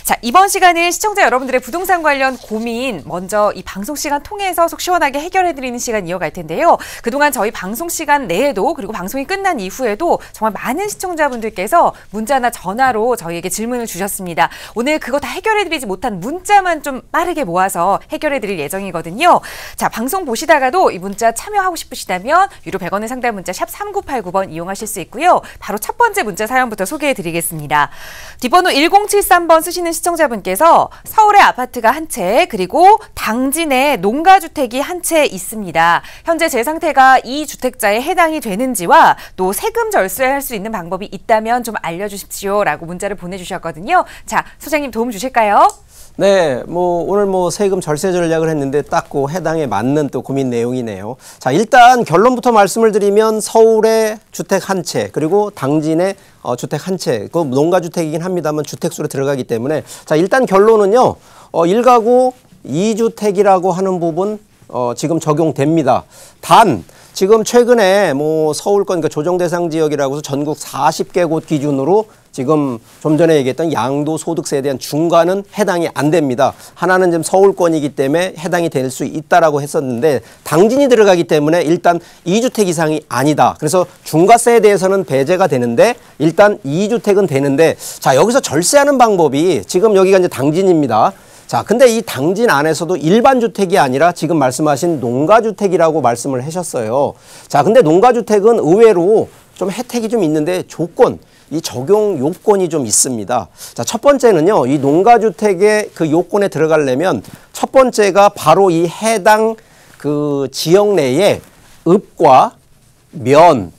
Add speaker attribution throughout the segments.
Speaker 1: 자, 이번 시간은 시청자 여러분들의 부동산 관련 고민 먼저 이 방송 시간 통해서 속 시원하게 해결해드리는 시간 이어갈 텐데요. 그동안 저희 방송 시간 내에도 그리고 방송이 끝난 이후에도 정말 많은 시청자분들께서 문자나 전화로 저희에게 질문을 주셨습니다. 오늘 그거 다 해결해드리지 못한 문자만 좀 빠르게 모아서 해결해드릴 예정이거든요. 자, 방송 보시다가도 이 문자 참여하고 싶으시다면 유료 100원의 상담 문자 샵 3989번 이용하실 수 있고요. 바로 첫 번째 문자 사연부터 소개해드리겠습니다. 뒷번호 1073번 쓰시는 시청자분께서 서울의 아파트가 한 채 그리고 당진에 농가주택이 한 채 있습니다. 현재 제 상태가 이 주택자에 해당이 되는지와 또 세금 절세할 수 있는 방법이 있다면 좀 알려주십시오 라고 문자를 보내주셨거든요. 자, 소장님 도움 주실까요?
Speaker 2: 네, 오늘 세금 절세 전략을 했는데 딱 그 해당에 맞는 또 고민 내용이네요. 자, 일단 결론부터 말씀을 드리면 서울의 주택 한 채 그리고 당진의 주택 한 채, 그 농가주택이긴 합니다만 주택수로 들어가기 때문에 자, 일단 결론은요. 1가구 2주택이라고 하는 부분 지금 적용됩니다. 단 지금 최근에 서울권 그러니까 조정 대상 지역이라고 해서 전국 40개 곳 기준으로 지금 좀 전에 얘기했던 양도소득세에 대한 중과는 해당이 안 됩니다. 하나는 지금 서울권이기 때문에 해당이 될 수 있다라고 했었는데 당진이 들어가기 때문에 일단 2주택 이상이 아니다. 그래서 중과세에 대해서는 배제가 되는데 일단 2주택은 되는데 자, 여기서 절세하는 방법이 지금 여기가 이제 당진입니다. 자, 근데 이 당진 안에서도 일반 주택이 아니라 지금 말씀하신 농가주택이라고 말씀을 하셨어요. 자, 근데 농가주택은 의외로 좀 혜택이 좀 있는데 이 적용 요건이 좀 있습니다. 자, 첫 번째는요, 이 농가주택의 그 요건에 들어가려면 첫 번째가 바로 이 해당 그 지역 내에 읍과 면,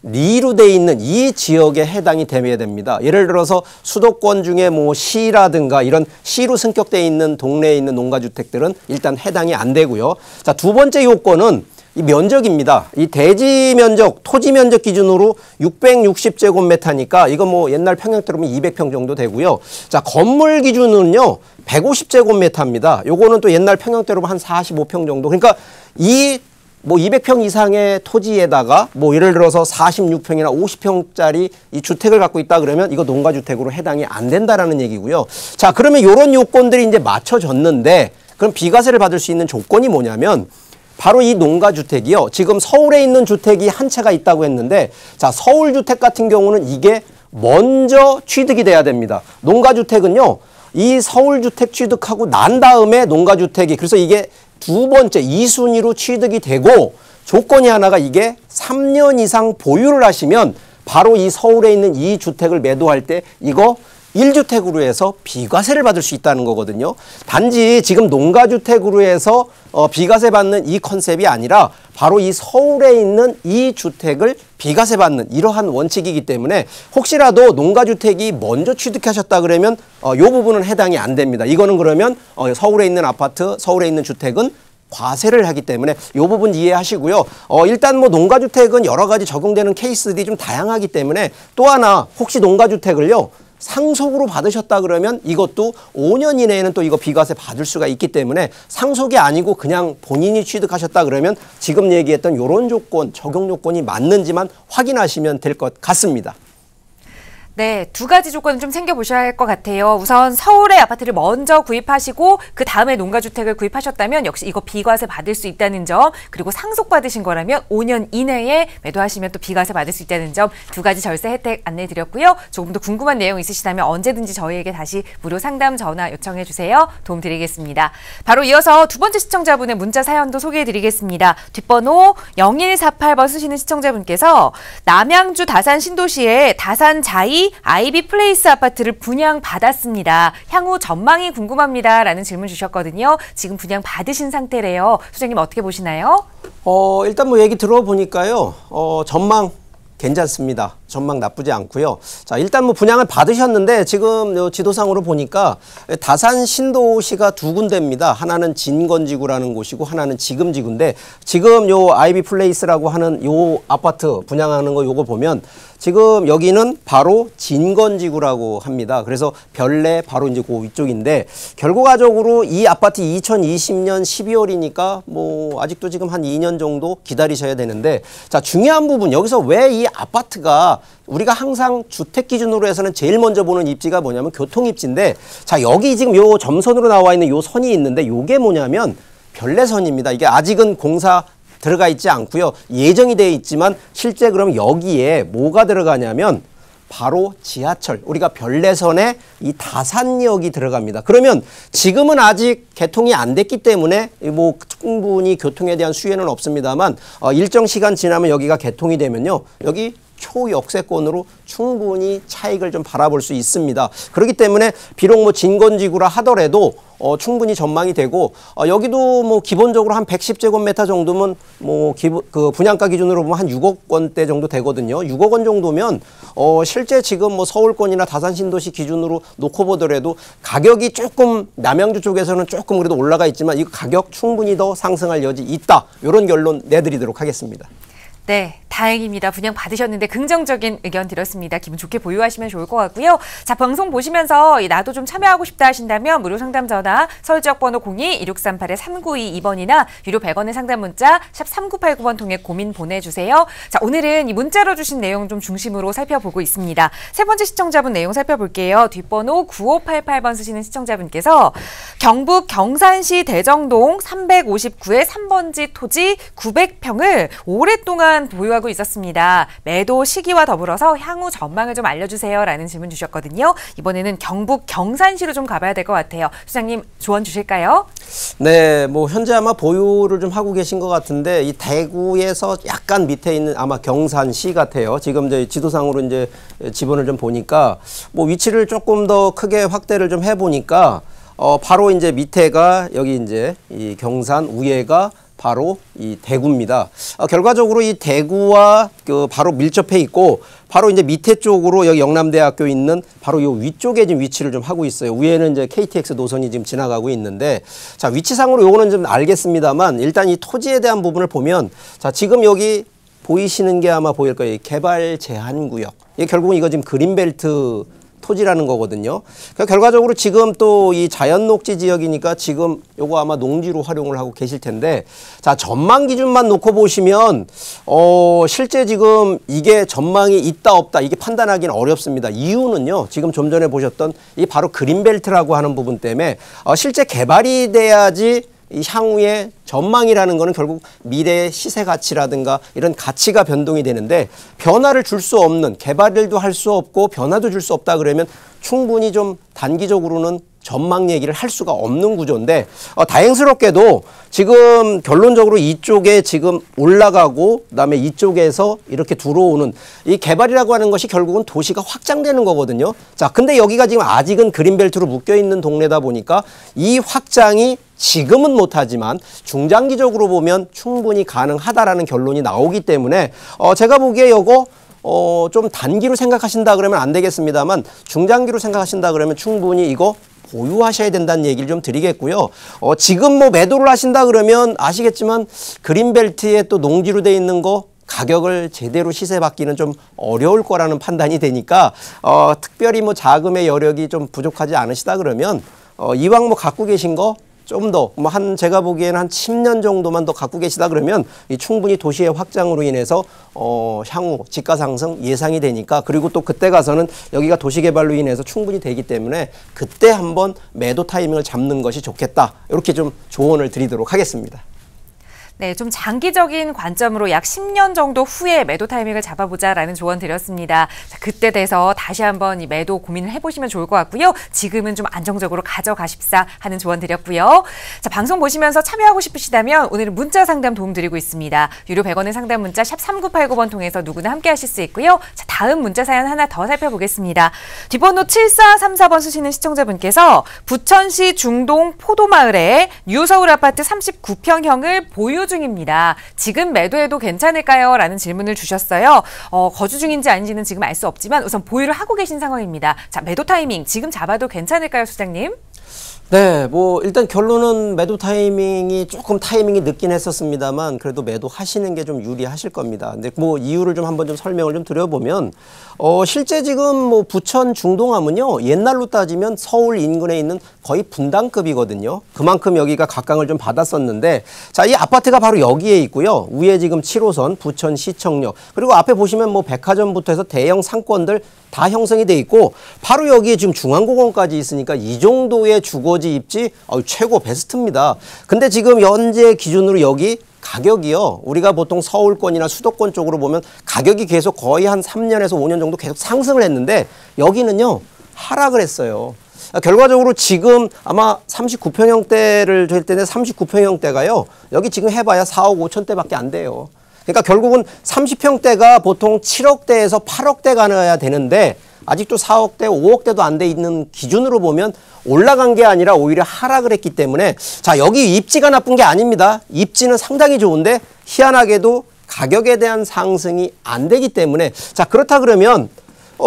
Speaker 2: 리로 돼 있는 이 지역에 해당이 되어야 됩니다. 예를 들어서 수도권 중에 시라든가 이런 시로 승격되어 있는 동네에 있는 농가주택들은 일단 해당이 안 되고요. 자, 두 번째 요건은 이 면적입니다. 이 대지 면적, 토지 면적 기준으로 660제곱미터니까 이거 옛날 평형대로면 200평 정도 되고요. 자, 건물 기준은요 150제곱미터입니다. 요거는 또 옛날 평형대로면 한 45평 정도. 그러니까 이 200평 이상의 토지에다가 예를 들어서 46평이나 50평짜리 이 주택을 갖고 있다 그러면 이거 농가주택으로 해당이 안 된다라는 얘기고요. 자, 그러면 이런 요건들이 이제 맞춰졌는데 그럼 비과세를 받을 수 있는 조건이 뭐냐면 바로 이 농가주택이요. 지금 서울에 있는 주택이 한 채가 있다고 했는데 자, 서울주택 같은 경우는 이게 먼저 취득이 돼야 됩니다. 농가주택은요. 이 서울주택 취득하고 난 다음에 농가주택이 그래서 이게 두 번째 2순위로 취득이 되고 조건이 하나가 이게 3년 이상 보유를 하시면 바로 이 서울에 있는 이 주택을 매도할 때 이거 1주택으로 해서 비과세를 받을 수 있다는 거거든요. 단지 지금 농가주택으로 해서 비과세 받는 이 컨셉이 아니라 바로 이 서울에 있는 이 주택을 비과세 받는 이러한 원칙이기 때문에 혹시라도 농가주택이 먼저 취득하셨다 그러면 이 부분은 해당이 안 됩니다. 이거는 그러면 서울에 있는 아파트, 서울에 있는 주택은 과세를 하기 때문에 이 부분 이해하시고요. 일단 농가주택은 여러 가지 적용되는 케이스들이 좀 다양하기 때문에 또 하나 혹시 농가주택을요. 상속으로 받으셨다 그러면 이것도 5년 이내에는 또 이거 비과세 받을 수가 있기 때문에 상속이 아니고 그냥 본인이 취득하셨다 그러면 지금 얘기했던 이런 조건, 적용 요건이 맞는지만 확인하시면 될 것 같습니다.
Speaker 1: 네, 두 가지 조건은 좀 챙겨보셔야 할 것 같아요. 우선 서울의 아파트를 먼저 구입하시고 그 다음에 농가주택을 구입하셨다면 역시 이거 비과세 받을 수 있다는 점 그리고 상속받으신 거라면 5년 이내에 매도하시면 또 비과세 받을 수 있다는 점 두 가지 절세 혜택 안내드렸고요. 조금 더 궁금한 내용 있으시다면 언제든지 저희에게 다시 무료 상담 전화 요청해 주세요. 도움 드리겠습니다. 바로 이어서 두 번째 시청자분의 문자 사연도 소개해드리겠습니다. 뒷번호 0148번 쓰시는 시청자분께서 남양주 다산 신도시에 다산 자이 아이비 플레이스 아파트를 분양받았습니다. 향후 전망이 궁금합니다. 라는 질문 주셨거든요. 지금 분양받으신 상태래요. 소장님 어떻게 보시나요?
Speaker 2: 일단 얘기 들어보니까요. 전망 괜찮습니다. 전망 나쁘지 않고요. 자, 일단 분양을 받으셨는데 지금 요 지도상으로 보니까 다산 신도시가 두 군데입니다. 하나는 진건지구라는 곳이고 하나는 지금지구인데 지금 요 아이비 플레이스라고 하는 요 아파트 분양하는 거 요거 보면 지금 여기는 바로 진건지구라고 합니다. 그래서 별내 바로 이제 그 위쪽인데 결과적으로 이 아파트 2020년 12월이니까 뭐 아직도 지금 한 2년 정도 기다리셔야 되는데 자, 중요한 부분 여기서 왜 이 아파트가 우리가 항상 주택 기준으로 해서는 제일 먼저 보는 입지가 뭐냐면 교통입지인데 자, 여기 지금 요 점선으로 나와 있는 요 선이 있는데 요게 뭐냐면 별내선입니다. 이게 아직은 공사 들어가 있지 않고요. 예정이 되어 있지만 실제 그럼 여기에 뭐가 들어가냐면 바로 지하철, 우리가 별내선에 이 다산역이 들어갑니다. 그러면 지금은 아직 개통이 안 됐기 때문에 뭐 충분히 교통에 대한 수혜는 없습니다만 일정 시간 지나면 여기가 개통이 되면요. 여기 초역세권으로 충분히 차익을 좀 바라볼 수 있습니다. 그렇기 때문에 비록 뭐 진건지구라 하더라도 충분히 전망이 되고 여기도 뭐 기본적으로 한 110제곱미터 정도면 뭐 그 분양가 기준으로 보면 한 6억 원대 정도 되거든요. 6억 원 정도면 실제 지금 뭐 서울권이나 다산 신도시 기준으로 놓고 보더라도 가격이 조금 남양주 쪽에서는 조금 그래도 올라가 있지만 이 가격 충분히 더 상승할 여지 있다. 이런 결론 내드리도록 하겠습니다.
Speaker 1: 네, 다행입니다. 분양 받으셨는데 긍정적인 의견 들었습니다. 기분 좋게 보유하시면 좋을 것 같고요. 자, 방송 보시면서 나도 좀 참여하고 싶다 하신다면 무료 상담 전화 서울지역 번호 02-2638-3922번이나 유료 100원의 상담 문자 샵 3989번 통해 고민 보내주세요. 자, 오늘은 이 문자로 주신 내용 좀 중심으로 살펴보고 있습니다. 세 번째 시청자분 내용 살펴볼게요. 뒷번호 9588번 쓰시는 시청자분께서 경북 경산시 대정동 359의 3번지 토지 900평을 오랫동안 보유하고 있었습니다. 매도 시기와 더불어서 향후 전망을 좀 알려주세요 라는 질문 주셨거든요. 이번에는 경북 경산시로 좀 가봐야 될 것 같아요. 소장님 조언 주실까요?
Speaker 2: 네, 뭐 현재 아마 보유를 좀 하고 계신 것 같은데 이 대구에서 약간 밑에 있는 아마 경산시 같아요. 지금 이제 지도상으로 이제 지번을 좀 보니까 뭐 위치를 조금 더 크게 확대를 좀 해보니까 바로 이제 밑에가 여기 이제 이 경산 위에가 바로 이 대구입니다. 결과적으로 이 대구와 바로 밀접해 있고 바로 이제 밑에 쪽으로 여기 영남대학교 있는 바로 이 위쪽에 지금 위치를 좀 하고 있어요. 위에는 이제 KTX 노선이 지금 지나가고 있는데 자, 위치상으로 요거는 좀 알겠습니다만 일단 이 토지에 대한 부분을 보면 자, 지금 여기 보이시는 게 아마 보일 거예요. 개발 제한 구역. 이게 결국은 이거 지금 그린벨트 토지라는 거거든요. 그러니까 결과적으로 지금 또 이 자연녹지 지역이니까 지금 요거 아마 농지로 활용을 하고 계실 텐데 자, 전망 기준만 놓고 보시면 실제 지금 이게 전망이 있다 없다 이게 판단하기는 어렵습니다. 이유는요. 지금 좀 전에 보셨던 이 바로 그린벨트라고 하는 부분 때문에 실제 개발이 돼야지 이 향후의 전망이라는 거는 결국 미래의 시세 가치라든가 이런 가치가 변동이 되는데 변화를 줄 수 없는 개발일도 할 수 없고 변화도 줄 수 없다 그러면 충분히 좀 단기적으로는 전망 얘기를 할 수가 없는 구조인데 다행스럽게도 지금 결론적으로 이쪽에 지금 올라가고 그다음에 이쪽에서 이렇게 들어오는 이 개발이라고 하는 것이 결국은 도시가 확장되는 거거든요. 자, 근데 여기가 지금 아직은 그린벨트로 묶여 있는 동네다 보니까 이 확장이 지금은 못하지만 중장기적으로 보면 충분히 가능하다라는 결론이 나오기 때문에 제가 보기에 이거 좀 단기로 생각하신다 그러면 안 되겠습니다만 중장기로 생각하신다 그러면 충분히 이거 보유하셔야 된다는 얘기를 좀 드리겠고요. 지금 뭐 매도를 하신다 그러면 아시겠지만 그린벨트에 또 농지로 돼 있는 거 가격을 제대로 시세받기는 좀 어려울 거라는 판단이 되니까 특별히 뭐 자금의 여력이 좀 부족하지 않으시다 그러면 이왕 뭐 갖고 계신 거 좀 더 뭐 제가 보기에는 한 10년 정도만 더 갖고 계시다 그러면 충분히 도시의 확장으로 인해서 향후 집가 상승 예상이 되니까 그리고 또 그때 가서는 여기가 도시개발로 인해서 충분히 되기 때문에 그때 한번 매도 타이밍을 잡는 것이 좋겠다. 이렇게 좀 조언을 드리도록 하겠습니다.
Speaker 1: 네, 좀 장기적인 관점으로 약 10년 정도 후에 매도 타이밍을 잡아보자라는 조언 드렸습니다. 자, 그때 돼서 다시 한번 이 매도 고민을 해보시면 좋을 것 같고요. 지금은 좀 안정적으로 가져가십사 하는 조언 드렸고요. 자, 방송 보시면서 참여하고 싶으시다면 오늘은 문자 상담 도움 드리고 있습니다. 유료 100원의 상담 문자 샵 3989번 통해서 누구나 함께 하실 수 있고요. 자, 다음 문자 사연 하나 더 살펴보겠습니다. 뒷번호 7434번 쓰시는 시청자분께서 부천시 중동 포도마을에 뉴서울 아파트 39평형을 보유 중입니다. 지금 매도해도 괜찮을까요? 라는 질문을 주셨어요. 거주 중인지 아닌지는 지금 알 수 없지만 우선 보유를 하고 계신 상황입니다. 자, 매도 타이밍 지금 잡아도 괜찮을까요, 소장님?
Speaker 2: 네, 뭐 일단 결론은 매도 타이밍이 조금 타이밍이 늦긴 했었습니다만 그래도 매도하시는 게 좀 유리하실 겁니다. 근데 뭐 이유를 좀 한번 좀 설명을 좀 드려보면 실제 지금 뭐 부천 중동함은요 옛날로 따지면 서울 인근에 있는 거의 분당급이거든요. 그만큼 여기가 각광을 좀 받았었는데 자, 이 아파트가 바로 여기에 있고요. 위에 지금 7호선 부천 시청역 그리고 앞에 보시면 뭐 백화점부터 해서 대형 상권들 다 형성이 돼 있고 바로 여기에 지금 중앙공원까지 있으니까 이 정도의 주거지 입지 최고 베스트입니다. 근데 지금 현재 기준으로 여기 가격이요. 우리가 보통 서울권이나 수도권 쪽으로 보면 가격이 계속 거의 한 3년에서 5년 정도 계속 상승을 했는데 여기는요. 하락을 했어요. 결과적으로 지금 아마 39평형대를 될 때는 39평형대가요. 여기 지금 해봐야 4억 5천대밖에 안 돼요. 그러니까 결국은 30평대가 보통 7억대에서 8억대 가야 되는데 아직도 4억대, 5억대도 안 돼 있는 기준으로 보면 올라간 게 아니라 오히려 하락을 했기 때문에 자, 여기 입지가 나쁜 게 아닙니다. 입지는 상당히 좋은데 희한하게도 가격에 대한 상승이 안 되기 때문에 자, 그렇다 그러면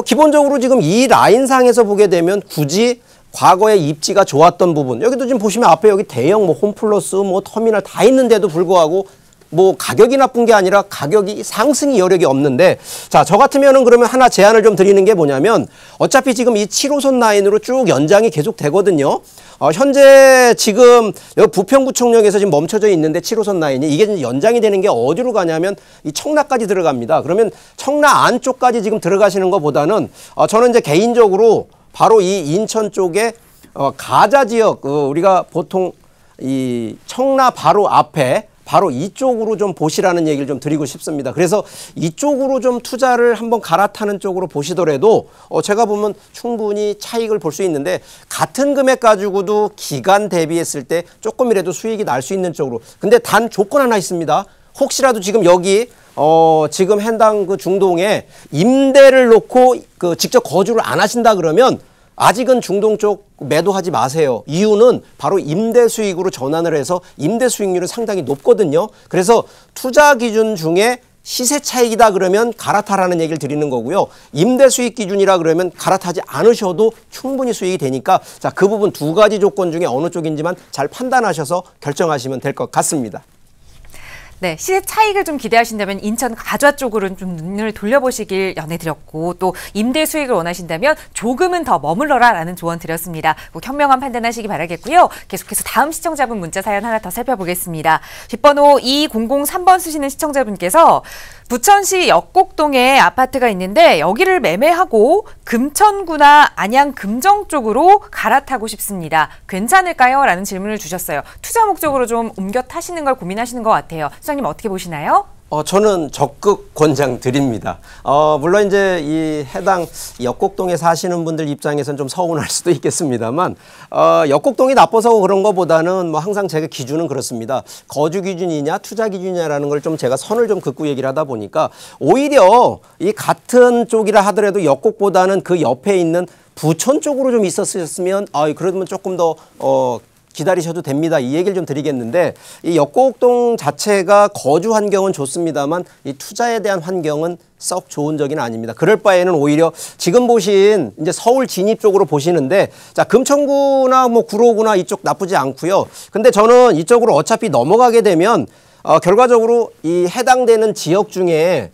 Speaker 2: 기본적으로 지금 이 라인상에서 보게 되면 굳이 과거에 입지가 좋았던 부분 여기도 지금 보시면 앞에 여기 대형 뭐 홈플러스 뭐 터미널 다 있는데도 불구하고 뭐 가격이 나쁜 게 아니라 가격이 상승이 여력이 없는데 자, 저 같으면은 그러면 하나 제안을 좀 드리는 게 뭐냐면 어차피 지금 이 7호선 라인으로 쭉 연장이 계속 되거든요. 현재 지금 여기 부평구청역에서 지금 멈춰져 있는데 7호선 라인이 이게 연장이 되는 게 어디로 가냐면 이 청라까지 들어갑니다. 그러면 청라 안쪽까지 지금 들어가시는 것보다는 저는 이제 개인적으로 바로 이 인천 쪽에 가자 지역 우리가 보통 이 청라 바로 앞에 바로 이쪽으로 좀 보시라는 얘기를 좀 드리고 싶습니다. 그래서 이쪽으로 좀 투자를 한번 갈아타는 쪽으로 보시더라도 제가 보면 충분히 차익을 볼 수 있는데 같은 금액 가지고도 기간 대비했을 때 조금이라도 수익이 날 수 있는 쪽으로. 근데 단 조건 하나 있습니다. 혹시라도 지금 여기 지금 해당 그 중동에 임대를 놓고 그 직접 거주를 안 하신다 그러면 아직은 중동 쪽 매도하지 마세요. 이유는 바로 임대 수익으로 전환을 해서 임대 수익률은 상당히 높거든요. 그래서 투자 기준 중에 시세 차익이다 그러면 갈아타라는 얘기를 드리는 거고요. 임대 수익 기준이라 그러면 갈아타지 않으셔도 충분히 수익이 되니까 자, 그 부분 두 가지 조건 중에 어느 쪽인지만 잘 판단하셔서 결정하시면 될 것 같습니다.
Speaker 1: 네, 시세 차익을 좀 기대하신다면 인천 가좌 쪽으로는 좀 눈을 돌려보시길 연해드렸고 또 임대 수익을 원하신다면 조금은 더 머물러라라는 조언 드렸습니다. 꼭 현명한 판단하시기 바라겠고요. 계속해서 다음 시청자분 문자 사연 하나 더 살펴보겠습니다. 뒷번호 2003번 쓰시는 시청자분께서 부천시 역곡동에 아파트가 있는데 여기를 매매하고 금천구나 안양 금정 쪽으로 갈아타고 싶습니다. 괜찮을까요? 라는 질문을 주셨어요. 투자 목적으로 좀 옮겨 타시는 걸 고민하시는 것 같아요. 소장님 어떻게 보시나요?
Speaker 2: 저는 적극 권장드립니다. 물론 이제 이 해당 역곡동에 사시는 분들 입장에서는 좀 서운할 수도 있겠습니다만, 역곡동이 나빠서 그런 것보다는 뭐 항상 제가 기준은 그렇습니다. 거주 기준이냐 투자 기준이냐라는 걸 좀 제가 선을 좀 긋고 얘기를 하다 보니까 오히려 이 같은 쪽이라 하더라도 역곡보다는 그 옆에 있는 부천 쪽으로 좀 있었으면, 그러면 조금 더, 기다리셔도 됩니다. 이 얘기를 좀 드리겠는데 이 역곡동 자체가 거주 환경은 좋습니다만 이 투자에 대한 환경은 썩 좋은 적은 아닙니다. 그럴 바에는 오히려 지금 보신 이제 서울 진입 쪽으로 보시는데 자, 금천구나 뭐 구로구나 이쪽 나쁘지 않고요. 근데 저는 이쪽으로 어차피 넘어가게 되면 결과적으로 이 해당되는 지역 중에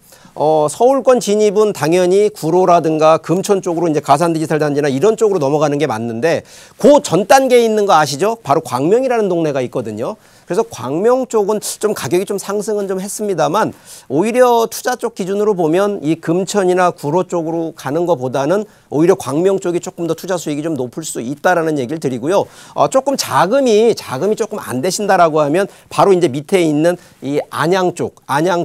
Speaker 2: 서울권 진입은 당연히 구로라든가 금천 쪽으로 이제 가산 디지털 단지나 이런 쪽으로 넘어가는 게 맞는데 그 전 단계에 있는 거 아시죠? 바로 광명이라는 동네가 있거든요. 그래서 광명 쪽은 좀 가격이 좀 상승은 좀 했습니다만 오히려 투자 쪽 기준으로 보면 이 금천이나 구로 쪽으로 가는 것보다는 오히려 광명 쪽이 조금 더 투자 수익이 좀 높을 수 있다라는 얘기를 드리고요. 조금 자금이 조금 안 되신다라고 하면 바로 이제 밑에 있는 이 안양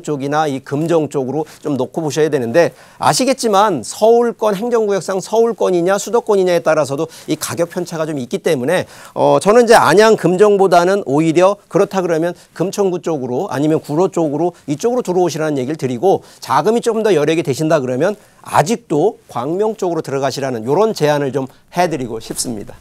Speaker 2: 쪽이나 이 금정 쪽으로 좀 놓고 보셔야 되는데 아시겠지만 서울권 행정구역상 서울권이냐 수도권이냐에 따라서도 이 가격 편차가 좀 있기 때문에 저는 이제 안양 금정보다는 오히려 그렇다 그러면 금천구 쪽으로 아니면 구로 쪽으로 이쪽으로 들어오시라는 얘기를 드리고 자금이 조금 더 여력이 되신다 그러면 아직도 광명 쪽으로 들어가시라는 이런 제안을 좀 해드리고 싶습니다.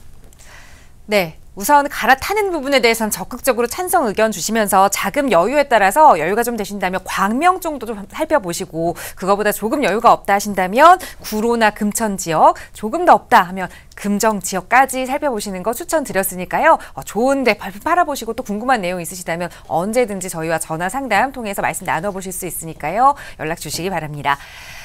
Speaker 1: 네. 우선 갈아타는 부분에 대해서는 적극적으로 찬성 의견 주시면서 자금 여유에 따라서 여유가 좀 되신다면 광명 정도 좀 살펴보시고, 그거보다 조금 여유가 없다 하신다면 구로나 금천 지역, 조금 더 없다 하면 금정 지역까지 살펴보시는 거 추천드렸으니까요. 좋은데 발품 팔아보시고 또 궁금한 내용 있으시다면 언제든지 저희와 전화 상담 통해서 말씀 나눠보실 수 있으니까요. 연락 주시기 바랍니다.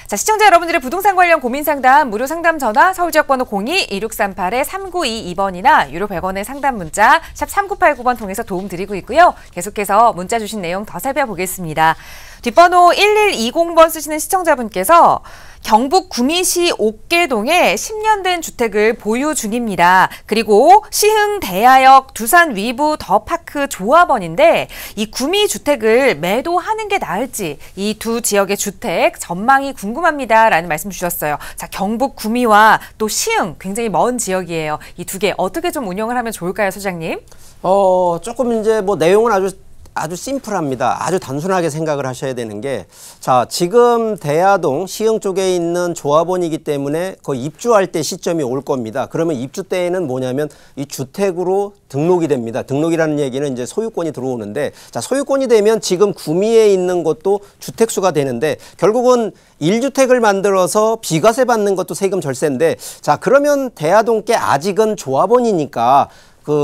Speaker 1: 자, 시청자 여러분들의 부동산 관련 고민 상담, 무료 상담 전화 서울지역번호 02-2638-3922번이나 유료 100원의 상담 문자 샵 3989번 통해서 도움 드리고 있고요. 계속해서 문자 주신 내용 더 살펴보겠습니다. 뒷번호 1120번 쓰시는 시청자분께서 경북 구미시 옥계동에 10년 된 주택을 보유 중입니다. 그리고 시흥 대하역 두산 위브 더파크 조합원인데 이 구미 주택을 매도하는 게 나을지 이 두 지역의 주택 전망이 궁금합니다. 라는 말씀 주셨어요. 자, 경북 구미와 또 시흥 굉장히 먼 지역이에요. 이 두 개 어떻게 좀 운영을 하면 좋을까요, 소장님?
Speaker 2: 조금 이제 뭐 내용은 아주 심플합니다. 아주 단순하게 생각을 하셔야 되는 게, 자, 지금 대하동 시흥 쪽에 있는 조합원이기 때문에 거의 입주할 때 시점이 올 겁니다. 그러면 입주 때에는 뭐냐면 이 주택으로 등록이 됩니다. 등록이라는 얘기는 이제 소유권이 들어오는데, 자, 소유권이 되면 지금 구미에 있는 것도 주택수가 되는데, 결국은 1주택을 만들어서 비과세 받는 것도 세금 절세인데, 자, 그러면 대하동께 아직은 조합원이니까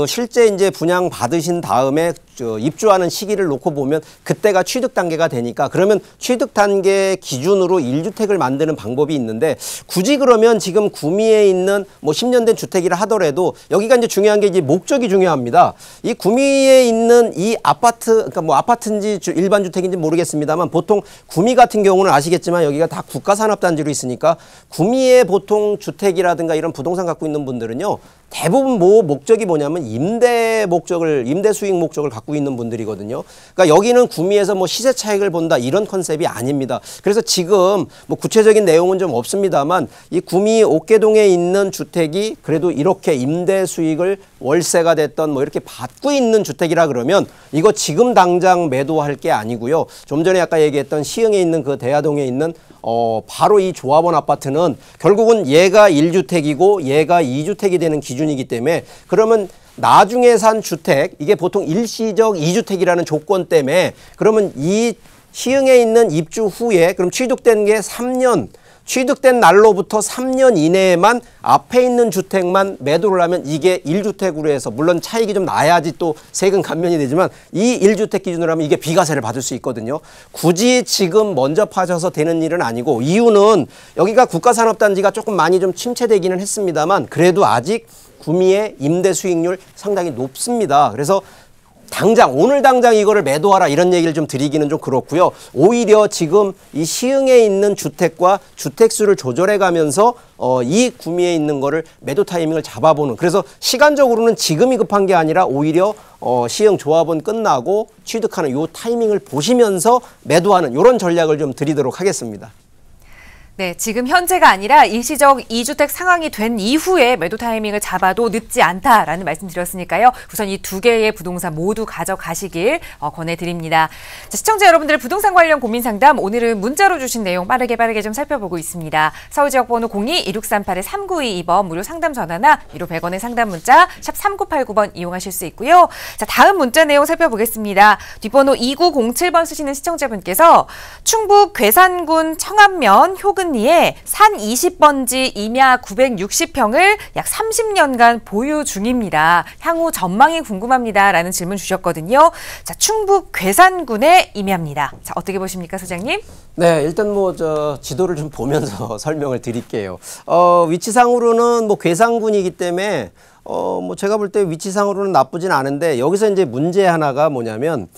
Speaker 2: 실제 이제 분양 받으신 다음에 입주하는 시기를 놓고 보면 그때가 취득 단계가 되니까, 그러면 취득 단계 기준으로 1주택을 만드는 방법이 있는데, 굳이 그러면 지금 구미에 있는 뭐 10년 된 주택이라 하더라도 여기가 이제 중요한 게 이제 목적이 중요합니다. 이 구미에 있는 이 아파트, 그러니까 뭐 아파트인지 일반 주택인지 모르겠습니다만, 보통 구미 같은 경우는 아시겠지만 여기가 다 국가산업단지로 있으니까 구미에 보통 주택이라든가 이런 부동산 갖고 있는 분들은요, 대부분 목적이 뭐냐면 임대 수익 목적을 갖고 있는 분들이거든요. 그러니까 여기는 구미에서 뭐 시세 차익을 본다 이런 컨셉이 아닙니다. 그래서 지금 뭐 구체적인 내용은 좀 없습니다만, 이 구미 옥계동에 있는 주택이 그래도 이렇게 임대 수익을 월세가 됐던 뭐 이렇게 받고 있는 주택이라 그러면 이거 지금 당장 매도할 게 아니고요. 좀 전에 아까 얘기했던 시흥에 있는 그 대하동에 있는 바로 이 조합원 아파트는 결국은 얘가 1주택이고 얘가 2주택이 되는 기준이기 때문에, 그러면 나중에 산 주택, 이게 보통 일시적 2주택이라는 조건 때문에, 그러면 이 시흥에 있는 입주 후에 그럼 취득된 게 3년, 취득된 날로부터 3년 이내에만 앞에 있는 주택만 매도를 하면 이게 1주택으로 해서, 물론 차익이 좀 나야지 또 세금 감면이 되지만, 이 1주택 기준으로 하면 이게 비과세를 받을 수 있거든요. 굳이 지금 먼저 파셔서 되는 일은 아니고, 이유는 여기가 국가산업단지가 조금 많이 좀 침체되기는 했습니다만 그래도 아직 구미의 임대 수익률 상당히 높습니다. 그래서 오늘 당장 이거를 매도하라 이런 얘기를 좀 드리기는 좀 그렇고요. 오히려 지금 이 시흥에 있는 주택과 주택수를 조절해 가면서 이 구미에 있는 거를 매도 타이밍을 잡아보는, 그래서 시간적으로는 지금이 급한 게 아니라 오히려 시흥 조합은 끝나고 취득하는 요 타이밍을 보시면서 매도하는 이런 전략을 좀 드리도록 하겠습니다.
Speaker 1: 네, 지금 현재가 아니라 일시적 2주택 상황이 된 이후에 매도 타이밍을 잡아도 늦지 않다라는 말씀 드렸으니까요. 우선 이 두 개의 부동산 모두 가져가시길 권해드립니다. 자, 시청자 여러분들의 부동산 관련 고민 상담, 오늘은 문자로 주신 내용 빠르게 좀 살펴보고 있습니다. 서울지역번호 02-2638-3922번 무료 상담 전화나 유료 100원의 상담 문자 샵 3989번 이용하실 수 있고요. 자, 다음 문자 내용 살펴보겠습니다. 뒷번호 2907번 쓰시는 시청자분께서 충북 괴산군 청안면 효근리에 산 20번지 임야 960평을 약 30년간 보유 중입니다. 향후 전망이 궁금합니다. 라는 질문 주셨거든요. 자, 충북 괴산군의 임야입니다. 자, 어떻게 보십니까, 소장님?
Speaker 2: 네, 일단 뭐 지도를 좀 보면서 설명을 드릴게요. 위치상으로는 뭐 괴산군이기 때문에 뭐 제가 볼 때 위치상으로는 나쁘진 않은데, 여기서 이제 문제 하나가 뭐냐면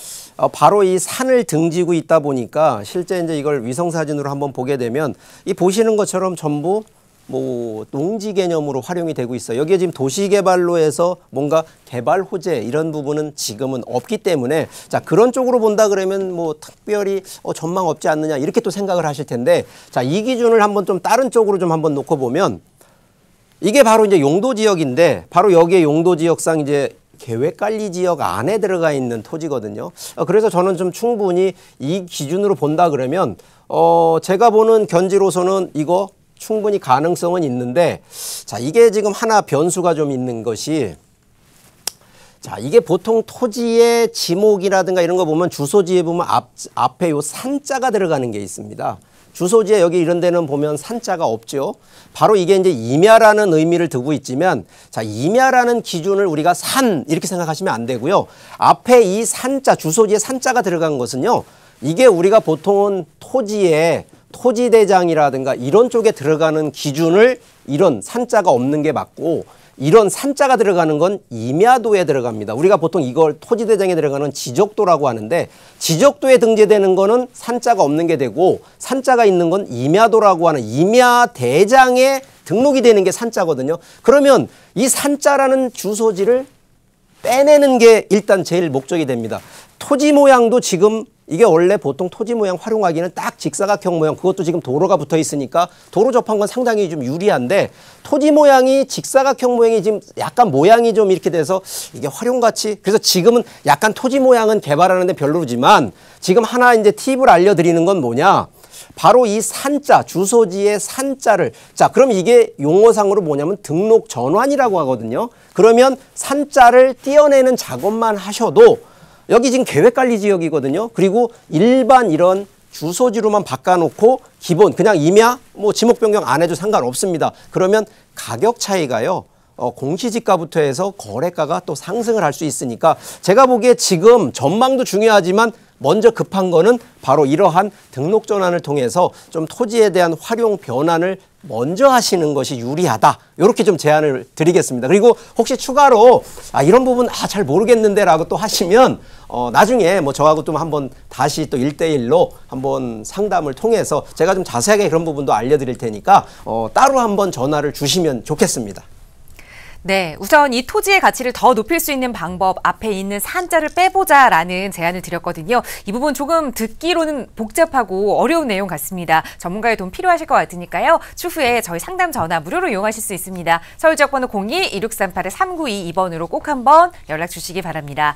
Speaker 2: 바로 이 산을 등지고 있다 보니까 실제 이제 이걸 위성 사진으로 한번 보게 되면 이 보시는 것처럼 전부 뭐 농지 개념으로 활용이 되고 있어요. 여기에 지금 도시개발로 해서 뭔가 개발 호재 이런 부분은 지금은 없기 때문에, 자, 그런 쪽으로 본다 그러면 뭐 특별히 전망 없지 않느냐 이렇게 또 생각을 하실 텐데, 자, 이 기준을 한번 좀 다른 쪽으로 좀 한번 놓고 보면 이게 바로 이제 용도 지역인데, 바로 여기에 용도 지역상 이제 계획관리 지역 안에 들어가 있는 토지거든요. 그래서 저는 좀 충분히 이 기준으로 본다 그러면 제가 보는 견지로서는 이거 충분히 가능성은 있는데, 자, 이게 지금 하나 변수가 좀 있는 것이, 자, 이게 보통 토지의 지목이라든가 이런 거 보면 주소지에 보면 앞에 요 산자가 들어가는 게 있습니다. 주소지에 여기 이런 데는 보면 산자가 없죠. 바로 이게 이제 임야라는 의미를 두고 있지만, 자, 임야라는 기준을 우리가 산 이렇게 생각하시면 안 되고요. 앞에 이 산자, 주소지에 산자가 들어간 것은요, 이게 우리가 보통은 토지에 토지대장이라든가 이런 쪽에 들어가는 기준을 이런 산자가 없는 게 맞고, 이런 산자가 들어가는 건 임야도에 들어갑니다. 우리가 보통 이걸 토지대장에 들어가는 지적도라고 하는데, 지적도에 등재되는 거는 산자가 없는 게 되고, 산자가 있는 건 임야도라고 하는 임야대장에 등록이 되는 게 산자거든요. 그러면 이 산자라는 주소지를 빼내는 게 일단 제일 목적이 됩니다. 토지 모양도 지금 이게 원래 보통 토지 모양 활용하기는 딱 직사각형 모양, 그것도 지금 도로가 붙어 있으니까 도로 접한 건 상당히 좀 유리한데, 토지 모양이 직사각형 모양이 지금 약간 모양이 좀 이렇게 돼서 이게 활용가치, 그래서 지금은 약간 토지 모양은 개발하는데 별로지만, 지금 하나 이제 팁을 알려드리는 건 뭐냐, 바로 이 산자, 주소지의 산자를, 자, 그럼 이게 용어상으로 뭐냐면 등록 전환이라고 하거든요. 그러면 산자를 떼어내는 작업만 하셔도, 여기 지금 계획관리지역이거든요. 그리고 일반 이런 주소지로만 바꿔놓고 기본 그냥 임야 뭐 지목 변경 안 해도 상관없습니다. 그러면 가격 차이가요, 공시지가부터 해서 거래가가 또 상승을 할 수 있으니까, 제가 보기에 지금 전망도 중요하지만 먼저 급한 거는 바로 이러한 등록 전환을 통해서 좀 토지에 대한 활용 변환을 먼저 하시는 것이 유리하다. 이렇게 좀 제안을 드리겠습니다. 그리고 혹시 추가로 이런 부분 잘 모르겠는데 라고 또 하시면 나중에 뭐 저하고 또 한번 다시 또 1대1로 한번 상담을 통해서 제가 좀 자세하게 그런 부분도 알려드릴 테니까 따로 한번 전화를 주시면 좋겠습니다.
Speaker 1: 네, 우선 이 토지의 가치를 더 높일 수 있는 방법, 앞에 있는 산자를 빼보자라는 제안을 드렸거든요. 이 부분 조금 듣기로는 복잡하고 어려운 내용 같습니다. 전문가의 도움 필요하실 것 같으니까요. 추후에 저희 상담 전화 무료로 이용하실 수 있습니다. 서울지역번호 02-2638-3922번으로 꼭 한번 연락 주시기 바랍니다.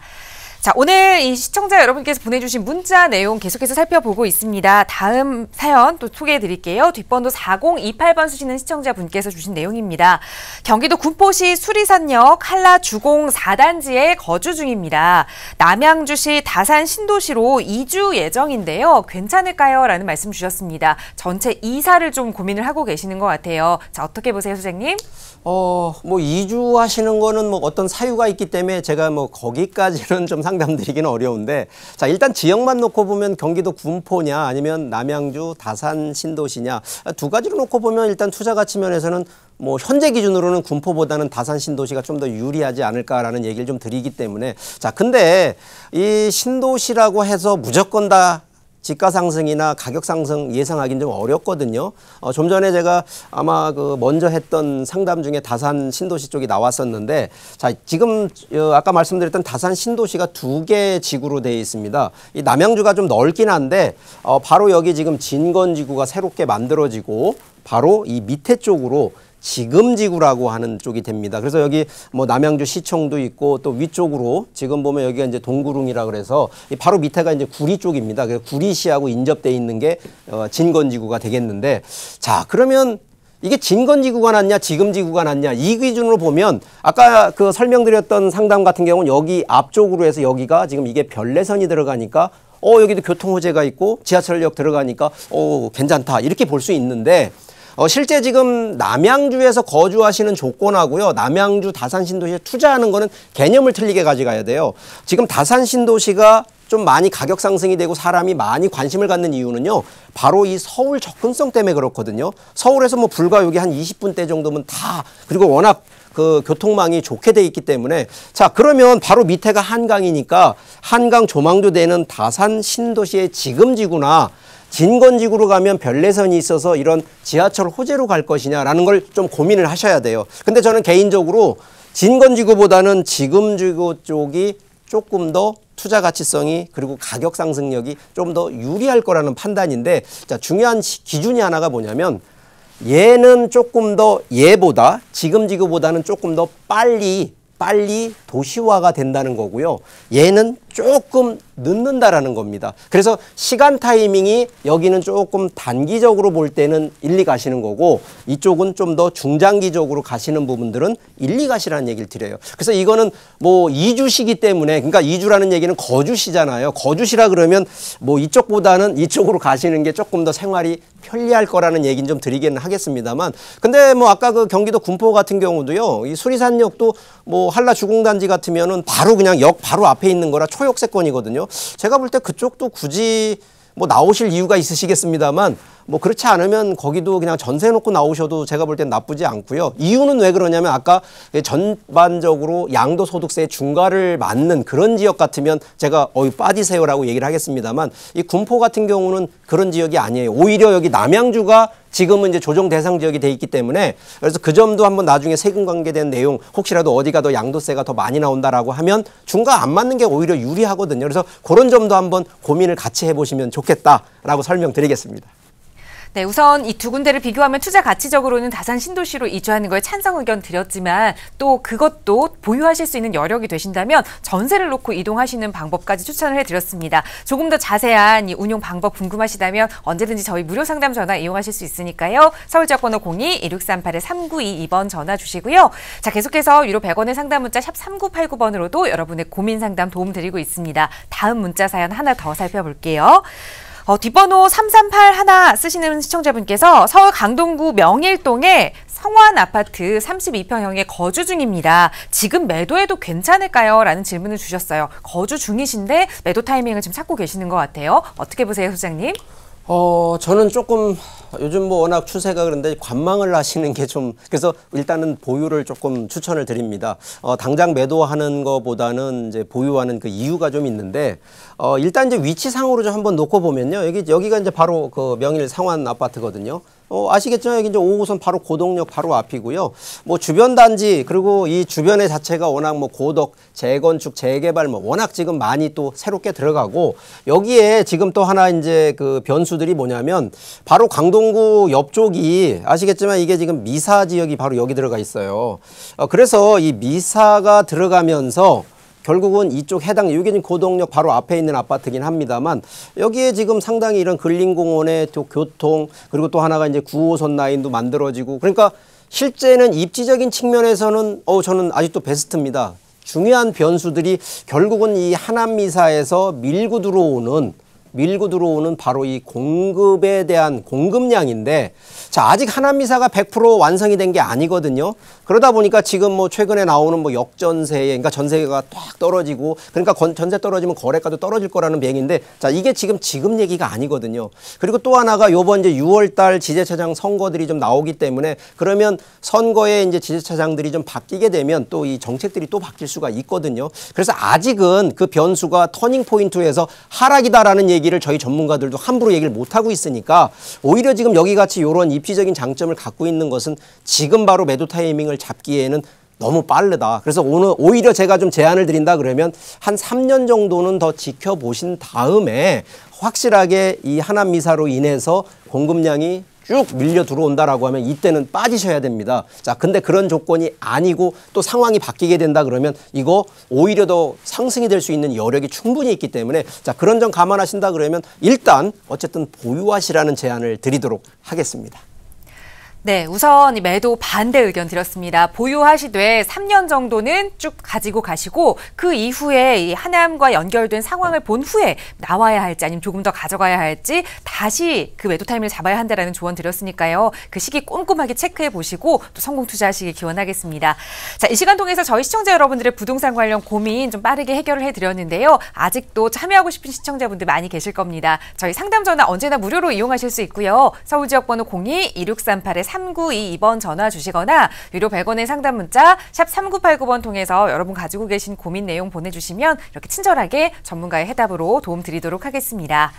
Speaker 1: 자, 오늘 이 시청자 여러분께서 보내주신 문자 내용 계속해서 살펴보고 있습니다. 다음 사연 또 소개해 드릴게요. 뒷번호 4028번 쓰시는 시청자분께서 주신 내용입니다. 경기도 군포시 수리산역 한라 주공 4단지에 거주 중입니다. 남양주시 다산 신도시로 이주 예정인데요. 괜찮을까요? 라는 말씀 주셨습니다. 전체 이사를 좀 고민을 하고 계시는 것 같아요. 자, 어떻게 보세요, 소장님?
Speaker 2: 뭐 이주하시는 거는 뭐 어떤 사유가 있기 때문에 제가 뭐 거기까지는 좀 상담드리기는 어려운데, 자, 일단 지역만 놓고 보면 경기도 군포냐 아니면 남양주 다산 신도시냐, 두 가지로 놓고 보면 일단 투자 가치 면에서는 뭐 현재 기준으로는 군포보다는 다산 신도시가 좀 더 유리하지 않을까라는 얘기를 좀 드리기 때문에, 자, 근데 이 신도시라고 해서 무조건 다 지가 상승이나 가격 상승 예상하기는 좀 어렵거든요. 좀 전에 제가 아마 그 먼저 했던 상담 중에 다산 신도시 쪽이 나왔었는데, 자, 지금 아까 말씀드렸던 다산 신도시가 2개 지구로 되어 있습니다. 이 남양주가 좀 넓긴 한데 바로 여기 지금 진건지구가 새롭게 만들어지고 바로 이 밑에 쪽으로 지금지구라고 하는 쪽이 됩니다. 그래서 여기 뭐 남양주 시청도 있고 또 위쪽으로 지금 보면 여기가 이제 동구릉이라 그래서 바로 밑에가 이제 구리 쪽입니다. 그래서 구리시하고 인접돼 있는 게 진건지구가 되겠는데, 자, 그러면 이게 진건지구가 낫냐 지금지구가 낫냐, 이 기준으로 보면 아까 그 설명드렸던 상담 같은 경우는 여기 앞쪽으로 해서 여기가 지금 이게 별내선이 들어가니까 여기도 교통호재가 있고 지하철역 들어가니까 괜찮다 이렇게 볼 수 있는데, 실제 지금 남양주에서 거주하시는 조건하고요, 남양주 다산 신도시에 투자하는 거는 개념을 틀리게 가져가야 돼요. 지금 다산 신도시가 좀 많이 가격 상승이 되고 사람이 많이 관심을 갖는 이유는요, 바로 이 서울 접근성 때문에 그렇거든요. 서울에서 뭐 불과 여기 한 20분대 정도면 다, 그리고 워낙 그 교통망이 좋게 돼 있기 때문에, 자, 그러면 바로 밑에가 한강이니까 한강 조망도 되는 다산 신도시의 지금지구나 진건지구로 가면 별내선이 있어서 이런 지하철 호재로 갈 것이냐라는 걸 좀 고민을 하셔야 돼요. 근데 저는 개인적으로 진건지구보다는 지금지구 쪽이 조금 더 투자 가치성이 그리고 가격 상승력이 좀 더 유리할 거라는 판단인데, 자, 중요한 기준이 하나가 뭐냐면, 얘는 조금 더 얘보다 지금지구보다는 조금 더 빨리 도시화가 된다는 거고요. 얘는 조금 늦는다라는 겁니다. 그래서 시간 타이밍이 여기는 조금 단기적으로 볼 때는 1, 2 가시는 거고 이쪽은 좀 더 중장기적으로 가시는 부분들은 1, 2 가시라는 얘기를 드려요. 그래서 이거는 뭐 이주시기 때문에 그러니까 이주라는 얘기는 거주시잖아요. 거주시라 그러면 뭐 이쪽보다는 이쪽으로 가시는 게 조금 더 생활이 편리할 거라는 얘기는 좀 드리기는 하겠습니다만 근데 뭐 아까 그 경기도 군포 같은 경우도요. 이 수리산역도 뭐 한라 주공단지 같으면은 바로 그냥 역 바로 앞에 있는 거라 초역세권이거든요. 제가 볼 때 그쪽도 굳이 뭐 나오실 이유가 있으시겠습니다만 뭐 그렇지 않으면 거기도 그냥 전세 놓고 나오셔도 제가 볼 땐 나쁘지 않고요. 이유는 왜 그러냐면 아까 전반적으로 양도소득세 중과를 맞는 그런 지역 같으면 제가 빠지세요라고 얘기를 하겠습니다만 이 군포 같은 경우는 그런 지역이 아니에요. 오히려 여기 남양주가 지금은 이제 조정 대상 지역이 돼 있기 때문에 그래서 그 점도 한번 나중에 세금 관계된 내용 혹시라도 어디가 더 양도세가 더 많이 나온다라고 하면 중과 안 맞는 게 오히려 유리하거든요. 그래서 그런 점도 한번 고민을 같이 해보시면 좋겠다라고 설명드리겠습니다.
Speaker 1: 네, 우선 이 두 군데를 비교하면 투자 가치적으로는 다산 신도시로 이주하는 거에 찬성 의견 드렸지만 또 그것도 보유하실 수 있는 여력이 되신다면 전세를 놓고 이동하시는 방법까지 추천을 해드렸습니다. 조금 더 자세한 이 운용 방법 궁금하시다면 언제든지 저희 무료 상담 전화 이용하실 수 있으니까요. 서울지역번호 02-1638-3922번 전화 주시고요. 자, 계속해서 유료 100원의 상담 문자 샵 3989번으로도 여러분의 고민 상담 도움 드리고 있습니다. 다음 문자 사연 하나 더 살펴볼게요. 뒷번호 3381 쓰시는 시청자분께서 서울 강동구 명일동에 성완 아파트 32평형에 거주 중입니다. 지금 매도해도 괜찮을까요? 라는 질문을 주셨어요. 거주 중이신데 매도 타이밍을 지금 찾고 계시는 것 같아요. 어떻게 보세요, 소장님?
Speaker 2: 저는 조금 요즘 뭐 워낙 추세가 그런데 관망을 하시는 게 좀 그래서 일단은 보유를 조금 추천을 드립니다. 당장 매도하는 것보다는 이제 보유하는 그 이유가 좀 있는데 일단 이제 위치상으로 좀 한번 놓고 보면요. 여기가 이제 바로 그 명일 상완 아파트거든요. 아시겠죠? 여기 이제 5호선 바로 고덕역 바로 앞이고요. 뭐 주변 단지 그리고 이 주변의 자체가 워낙 뭐 고덕, 재건축, 재개발 뭐 워낙 지금 많이 또 새롭게 들어가고 여기에 지금 또 하나 이제 그 변수들이 뭐냐면 바로 강동구 옆쪽이 아시겠지만 이게 지금 미사 지역이 바로 여기 들어가 있어요. 그래서 이 미사가 들어가면서 결국은 이쪽 해당 이게 지금 고덕역 바로 앞에 있는 아파트긴 합니다만 여기에 지금 상당히 이런 근린공원의 또 교통 그리고 또 하나가 이제 9호선 라인도 만들어지고 그러니까 실제는 입지적인 측면에서는 저는 아직도 베스트입니다. 중요한 변수들이 결국은 이 하남미사에서 밀고 들어오는 바로 이 공급에 대한 공급량인데 자 아직 하남미사가 100% 완성이 된 게 아니거든요. 그러다 보니까 지금 뭐 최근에 나오는 뭐 역전세에 그러니까 전세가 딱 떨어지고 그러니까 전세 떨어지면 거래가도 떨어질 거라는 비행인데 자 이게 지금 얘기가 아니거든요. 그리고 또 하나가 요번 이제 6월 달 지자체장 선거들이 좀 나오기 때문에 그러면 선거에 이제 지자체장들이 좀 바뀌게 되면 또 이 정책들이 또 바뀔 수가 있거든요. 그래서 아직은 그 변수가 터닝 포인트에서 하락이다라는 얘기를 저희 전문가들도 함부로 얘기를 못 하고 있으니까 오히려 지금 여기 같이 이런 입지적인 장점을 갖고 있는 것은 지금 바로 매도 타이밍을 잡기에는 너무 빠르다. 그래서 오히려 제가 좀 제안을 드린다 그러면 한 3년 정도는 더 지켜보신 다음에 확실하게 이 하남미사로 인해서 공급량이 쭉 밀려 들어온다라고 하면 이때는 빠지셔야 됩니다. 자, 근데 그런 조건이 아니고 또 상황이 바뀌게 된다 그러면 이거 오히려 더 상승이 될 수 있는 여력이 충분히 있기 때문에 자, 그런 점 감안하신다 그러면 일단 어쨌든 보유하시라는 제안을 드리도록 하겠습니다.
Speaker 1: 네, 우선 이 매도 반대 의견 드렸습니다. 보유하시되 3년 정도는 쭉 가지고 가시고 그 이후에 이 하남과 연결된 상황을 본 후에 나와야 할지 아니면 조금 더 가져가야 할지 다시 그 매도 타임을 잡아야 한다라는 조언 드렸으니까요. 그 시기 꼼꼼하게 체크해 보시고 또 성공 투자하시길 기원하겠습니다. 자, 이 시간 통해서 저희 시청자 여러분들의 부동산 관련 고민 좀 빠르게 해결을 해드렸는데요. 아직도 참여하고 싶은 시청자분들 많이 계실 겁니다. 저희 상담 전화 언제나 무료로 이용하실 수 있고요. 서울지역번호 02-2638-3922번 전화 주시거나 유료 100원의 상담 문자 샵 3989번 통해서 여러분 가지고 계신 고민 내용 보내주시면 이렇게 친절하게 전문가의 해답으로 도움 드리도록 하겠습니다.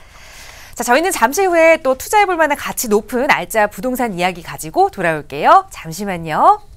Speaker 1: 자, 저희는 잠시 후에 또 투자해볼 만한 가치 높은 알짜 부동산 이야기 가지고 돌아올게요. 잠시만요.